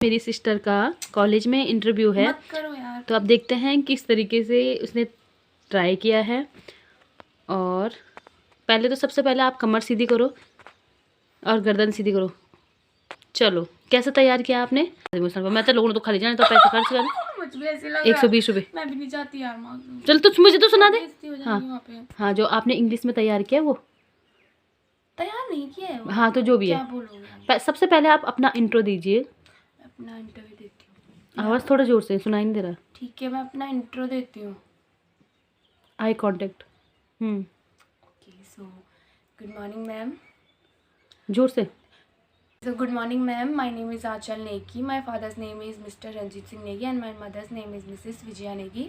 मेरी सिस्टर का कॉलेज में इंटरव्यू है, मत करो यार। तो आप देखते हैं किस तरीके से उसने ट्राई किया है। और पहले तो सबसे पहले आप कमर सीधी करो और गर्दन सीधी करो। चलो, कैसे तैयार किया आपने? मैं तो लोगों ने तो खाली जाने तो पैसे खर्च कर मुझ भी ऐसे लग रहा है 120 रुपये। मैं भी नहीं चाहती यार मांगू। चल तो मुझे तो सुना दे। बेइज्जती हो जाएगी हाँ वहाँ पे। हाँ, जो आपने इंग्लिश में तैयार किया वो। तैयार नहीं किया है वो। हाँ तो जो भी क्या है, बोलोगे? सबसे पहले आप अपना इंट्रो दीजिए। अपना इंटरव्यू देती हूँ। आवाज़ थोड़ा ज़ोर से, सुनाई नहीं दे रहा। ठीक है, मैं अपना इंट्रो देती हूँ। Eye contact. Okay, so good morning ma'am. जोर से। So good morning ma'am, my name is Achal Negi, my father's name is Mr. Ranjit Singh Negi and my mother's name is Mrs. Vijaya Negi.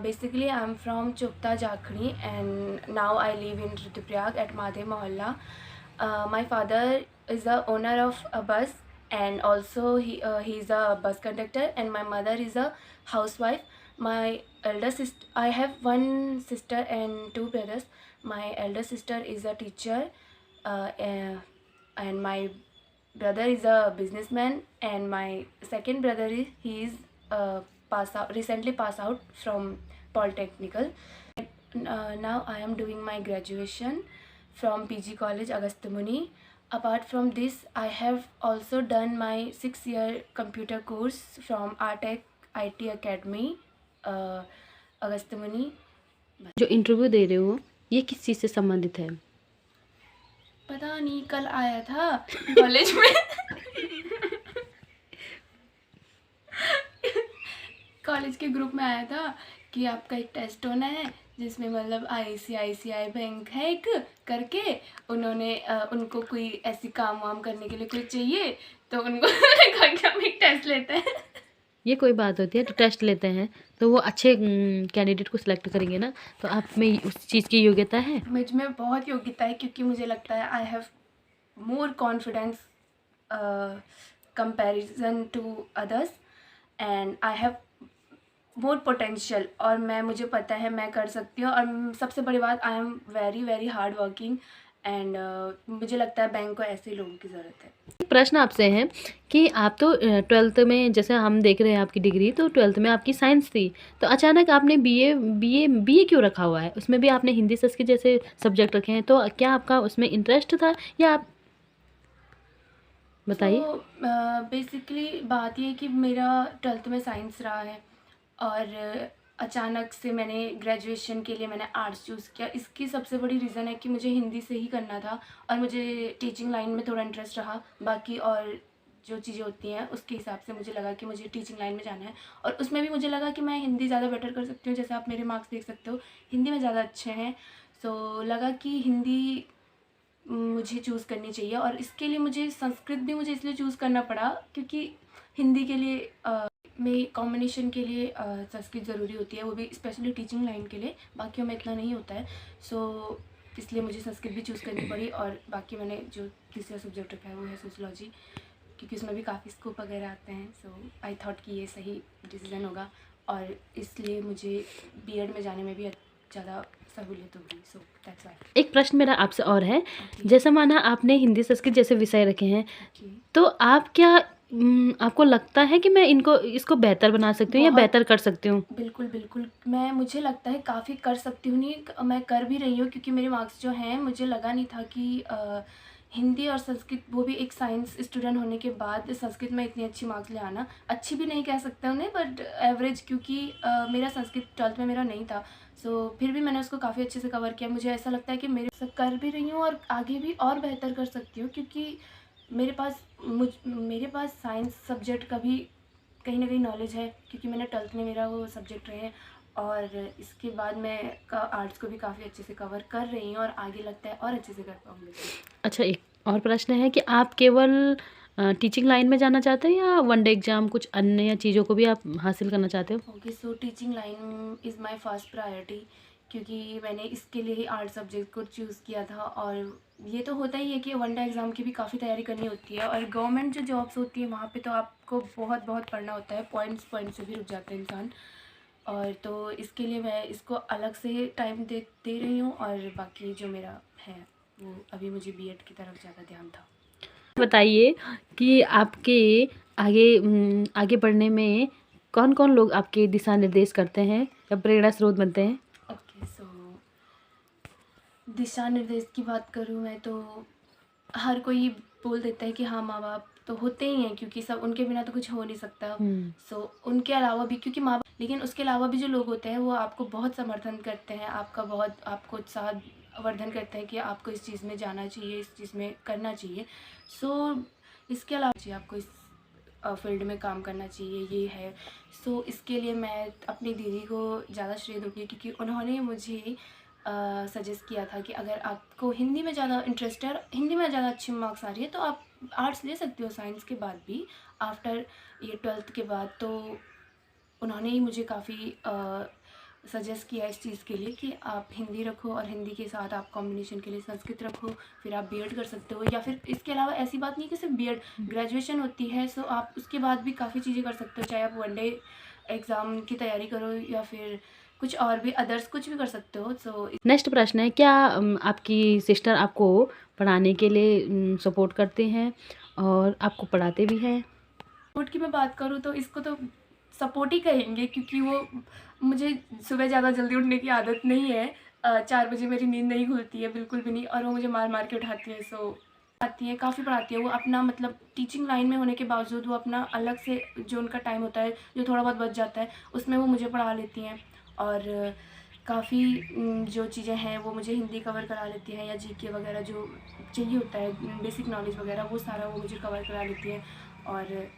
Basically I'm from Chupta Jakhni and now I live in Rutuprayag at Madhe Mohalla. My father is the owner of a bus and also he is a bus conductor, and my mother is a housewife. My elder sister, I have one sister and two brothers. My elder sister is a teacher, and my brother is a businessman, and my second brother is recently pass out from polytechnical. Now I am doing my graduation from PG College Agasthamuni. Apart from this, I have also done my 6-year computer course from Artec IT Academy, Agasthamuni. जो interview दे रहे हो ये किस चीज़ से संबंधित है? पता नहीं, कल आया था कॉलेज में कॉलेज के ग्रुप में आया था कि आपका एक टेस्ट होना है जिसमें मतलब ICICI बैंक है एक करके, उन्होंने उनको कोई ऐसी काम वाम करने के लिए कोई चाहिए तो उनको कहा कि हम एक टेस्ट लेते हैं। ये कोई बात होती है, तो टेस्ट लेते हैं तो वो अच्छे कैंडिडेट को सिलेक्ट करेंगे ना, तो आप में उस चीज़ की योग्यता है? मुझ में बहुत योग्यता है क्योंकि मुझे लगता है I have more confidence comparison to others and I have more potential, और मुझे पता है मैं कर सकती हूँ। और सबसे बड़ी बात, I am very very hard working and मुझे लगता है बैंक को ऐसे लोगों की ज़रूरत है। एक प्रश्न आपसे है कि आप तो 12th में, जैसे हम देख रहे हैं आपकी डिग्री, तो 12th में आपकी साइंस थी, तो अचानक आपने बीए क्यों रखा हुआ है? उसमें भी आपने हिंदी संस्कृत जैसे सब्जेक्ट रखे हैं, तो क्या आपका उसमें इंटरेस्ट था या आप बताइए। तो बेसिकली बात ये है कि मेरा 12th में साइंस रहा है और अचानक से मैंने ग्रेजुएशन के लिए मैंने आर्ट्स चूज़ किया। इसकी सबसे बड़ी रीज़न है कि मुझे हिंदी से ही करना था और मुझे टीचिंग लाइन में थोड़ा इंटरेस्ट रहा। बाकी और जो चीज़ें होती हैं उसके हिसाब से मुझे लगा कि मुझे टीचिंग लाइन में जाना है, और उसमें भी मुझे लगा कि मैं हिंदी ज़्यादा बेटर कर सकती हूँ। जैसे आप मेरे मार्क्स देख सकते हो, हिंदी में ज़्यादा अच्छे हैं, सो लगा कि हिंदी मुझे चूज़ करनी चाहिए। और इसके लिए मुझे संस्कृत भी मुझे इसलिए चूज़ करना पड़ा क्योंकि हिंदी के लिए में कॉम्बिनेशन के लिए संस्कृत ज़रूरी होती है, वो भी स्पेशली टीचिंग लाइन के लिए, बाकियों में इतना नहीं होता है। सो इसलिए मुझे संस्कृत भी चूज़ करनी पड़ी। और बाकी मैंने जो तीसरा सब्जेक्ट रखा है वो है सोशियोलॉजी, क्योंकि उसमें भी काफ़ी स्कोप वगैरह आते हैं। सो आई थॉट कि ये सही डिसीज़न होगा और इसलिए मुझे बीएड में जाने में भी ज़्यादा सहूलियत होगी। So that's why. एक प्रश्न मेरा आपसे और है, जैसे माना आपने हिंदी संस्कृत जैसे विषय रखे हैं, तो आप क्या आपको लगता है कि मैं इसको बेहतर बना सकती हूँ या बेहतर कर सकती हूँ? बिल्कुल बिल्कुल, मुझे लगता है काफ़ी कर सकती हूँ, नहीं मैं कर भी रही हूँ क्योंकि मेरे मार्क्स जो हैं, मुझे लगा नहीं था कि हिंदी और संस्कृत, वो भी एक साइंस स्टूडेंट होने के बाद संस्कृत में इतनी अच्छी मार्क्स ले आना, अच्छी भी नहीं कह सकते उन्हें बट एवरेज, क्योंकि मेरा संस्कृत 12th में मेरा नहीं था। सो फिर भी मैंने उसको काफ़ी अच्छे से कवर किया। मुझे ऐसा लगता है कि मेरे सब कर भी रही हूँ और आगे भी और बेहतर कर सकती हूँ, क्योंकि मेरे पास साइंस सब्जेक्ट का भी कहीं ना कहीं नॉलेज है, क्योंकि मैंने 12th में मेरा वो सब्जेक्ट रहे हैं और इसके बाद मैं आर्ट्स को भी काफ़ी अच्छे से कवर कर रही हूँ और आगे लगता है और अच्छे से कर पाऊँगी। अच्छा, एक और प्रश्न है कि आप केवल टीचिंग लाइन में जाना चाहते हैं या वन डे एग्ज़ाम कुछ अन्य चीज़ों को भी आप हासिल करना चाहते हो? Okay, so teaching line is my first priority, क्योंकि मैंने इसके लिए ही आर्ट सब्जेक्ट को चूज़ किया था। और ये तो होता ही है कि वन डे एग्ज़ाम की भी काफ़ी तैयारी करनी होती है, और गवर्नमेंट जो जॉब्स होती है वहाँ पे तो आपको बहुत बहुत पढ़ना होता है, पॉइंट से भी रुक जाता है इंसान। और तो इसके लिए मैं इसको अलग से टाइम दे रही हूँ, और बाकी जो मेरा है वो अभी मुझे बीएड की तरफ ज़्यादा ध्यान था। बताइए कि आपके आगे बढ़ने में कौन कौन लोग आपके दिशा निर्देश करते हैं या प्रेरणा स्रोत बनते हैं? ओके, सो दिशा निर्देश की बात करूँ मैं तो हर कोई बोल देता है कि हाँ, माँ बाप तो होते ही हैं, क्योंकि सब उनके बिना तो कुछ हो नहीं सकता। सो उनके अलावा भी, क्योंकि माँ बाप, लेकिन उसके अलावा भी जो लोग होते हैं वो आपको बहुत समर्थन करते हैं, आपको उत्साह वर्धन करते हैं कि आपको इस चीज़ में जाना चाहिए, इस चीज़ में करना चाहिए। सो इसके अलावा जी आपको इस फील्ड में काम करना चाहिए, ये है। सो इसके लिए मैं अपनी दीदी को ज़्यादा श्रेय दूँगी, क्योंकि उन्होंने मुझे सजेस्ट किया था कि अगर आपको हिंदी में ज़्यादा इंटरेस्ट है और हिंदी में ज़्यादा अच्छी मार्क्स आ रही है तो आप आर्ट्स ले सकते हो साइंस के बाद भी, आफ्टर ये 12th के बाद। तो उन्होंने ही मुझे काफ़ी सजेस्ट किया इस चीज़ के लिए कि आप हिंदी रखो और हिंदी के साथ आप कॉम्बिनेशन के लिए संस्कृत रखो, फिर आप बीएड कर सकते हो, या फिर इसके अलावा ऐसी बात नहीं कि सिर्फ बीएड, ग्रेजुएशन होती है। सो आप उसके बाद भी काफ़ी चीज़ें कर सकते हो, चाहे आप वनडे एग्ज़ाम की तैयारी करो या फिर कुछ और भी अदर्स कुछ भी कर सकते हो। सो नेक्स्ट प्रश्न है, क्या आपकी सिस्टर आपको पढ़ाने के लिए सपोर्ट करते हैं और आपको पढ़ाते भी हैं? सपोर्ट की मैं बात करूँ तो इसको तो सपोर्ट ही कहेंगे, क्योंकि वो मुझे सुबह ज़्यादा जल्दी उठने की आदत नहीं है। 4 बजे मेरी नींद नहीं खुलती है, बिल्कुल भी नहीं, और वो मुझे मार मार के उठाती है। सो आती है, काफ़ी पढ़ाती है वो अपना, मतलब टीचिंग लाइन में होने के बावजूद वो अपना अलग से जो उनका टाइम होता है, जो थोड़ा बहुत बच जाता है, उसमें वो मुझे पढ़ा लेती हैं। और काफ़ी जो चीज़ें हैं वो मुझे हिंदी कवर करा लेती हैं, या जीके वगैरह जो चाहिए होता है, बेसिक नॉलेज वगैरह, वो सारा वो मुझे कवर करा लेती हैं। और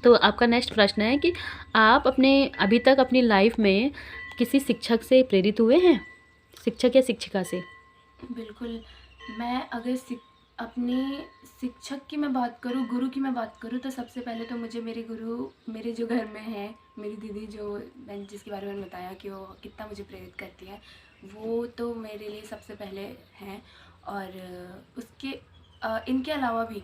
तो आपका नेक्स्ट प्रश्न है कि आप अभी तक अपनी लाइफ में किसी शिक्षक से प्रेरित हुए हैं? शिक्षक या शिक्षिका से? बिल्कुल, मैं अगर अपने शिक्षक की मैं बात करूँ, गुरु की मैं बात करूँ, तो सबसे पहले तो मुझे मेरे गुरु, मेरे जो घर में हैं, मेरी दीदी, जो मैंने जिसके बारे में बताया कि वो कितना मुझे प्रेरित करती है, वो तो मेरे लिए सबसे पहले हैं। और इनके अलावा भी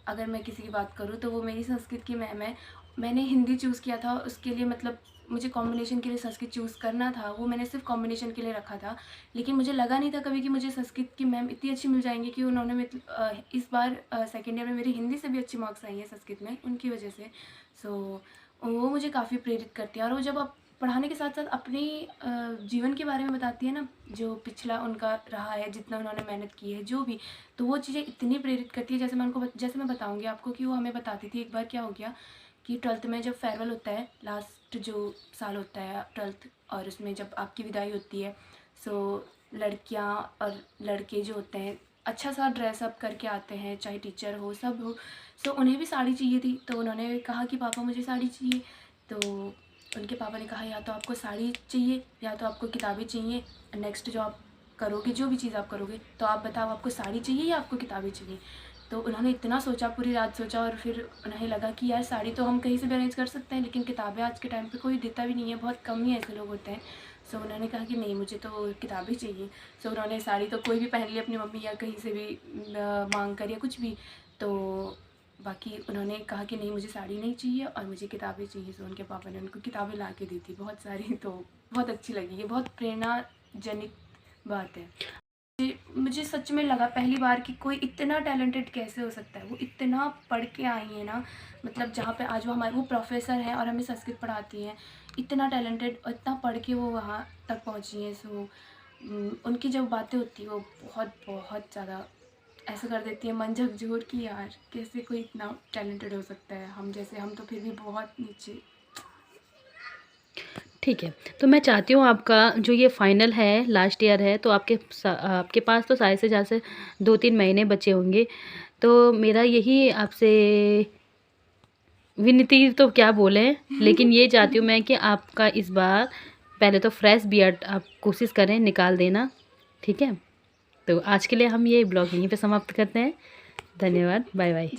अगर मैं किसी की बात करूँ तो वो मेरी संस्कृत की मैम है। मैंने हिंदी चूज़ किया था उसके लिए, मतलब मुझे कॉम्बिनेशन के लिए संस्कृत चूज़ करना था, वो मैंने सिर्फ कॉम्बिनेशन के लिए रखा था। लेकिन मुझे लगा नहीं था कभी कि मुझे संस्कृत की मैम इतनी अच्छी मिल जाएंगी कि उन्होंने इस बार सेकेंड ईयर में मेरी हिंदी से भी अच्छी मार्क्स आई हैं संस्कृत में, उनकी वजह से। सो वो मुझे काफ़ी प्रेरित करती है। और वो जब आप पढ़ाने के साथ साथ अपनी जीवन के बारे में बताती है ना, जो पिछला उनका रहा है, जितना उन्होंने मेहनत की है, जो भी, तो वो चीज़ें इतनी प्रेरित करती है। जैसे मैं बताऊँगी आपको कि वो हमें बताती थी, एक बार क्या हो गया कि 12th में जब फेयरवेल होता है, लास्ट जो साल होता है 12th, और उसमें जब आपकी विदाई होती है, सो लड़कियां और लड़के जो होते हैं अच्छा सा ड्रेसअप करके आते हैं, चाहे टीचर हो, सब हो। सो उन्हें भी साड़ी चाहिए थी, तो उन्होंने कहा कि पापा मुझे साड़ी चाहिए। तो उनके पापा ने कहा या तो आपको साड़ी चाहिए या तो आपको किताबें चाहिए, नेक्स्ट जो आप करोगे, जो भी चीज़ आप करोगे, तो आप बताओ आपको साड़ी चाहिए या आपको किताबें चाहिए। तो उन्होंने इतना सोचा, पूरी रात सोचा, और फिर उन्हें लगा कि यार साड़ी तो हम कहीं से भी अरेंज कर सकते हैं, लेकिन किताबें आज के टाइम पे कोई देता भी नहीं है, बहुत कम ही ऐसे लोग होते हैं। सो उन्होंने कहा कि नहीं, मुझे तो किताबें चाहिए। सो उन्होंने साड़ी तो कोई भी पहन ली अपनी मम्मी या कहीं से भी मांग कर या कुछ भी। तो बाकी उन्होंने कहा कि नहीं, मुझे साड़ी नहीं चाहिए और मुझे किताबें चाहिए। सो उनके पापा ने उनको किताबें ला के दी थी बहुत सारी, तो बहुत अच्छी लगी। ये बहुत प्रेरणाजनिक बात है। मुझे सच में लगा पहली बार कि कोई इतना टैलेंटेड कैसे हो सकता है। वो इतना पढ़ के आई है ना, मतलब जहाँ पे आज वो प्रोफेसर हैं और हमें संस्कृत पढ़ाती हैं, इतना टैलेंटेड और इतना पढ़ के वो वहाँ तक पहुँची हैं। सो उनकी जब बातें होती हैं वो बहुत बहुत ज़्यादा ऐसा कर देती है मन झकझोर कि यार कैसे कोई इतना टैलेंटेड हो सकता है, हम जैसे, हम तो फिर भी बहुत नीचे। ठीक है, तो मैं चाहती हूँ आपका जो ये फाइनल है, लास्ट ईयर है, तो आपके पास तो शायद से ज़्यादा से 2-3 महीने बचे होंगे। तो मेरा यही आपसे विनती तो क्या बोलें, लेकिन ये चाहती हूँ मैं कि आपका इस बार पहले तो फ्रेश बीएड आप कोशिश करें निकाल देना, ठीक है? तो आज के लिए हम ये ब्लॉग यहीं पे समाप्त करते हैं। धन्यवाद, बाय बाय।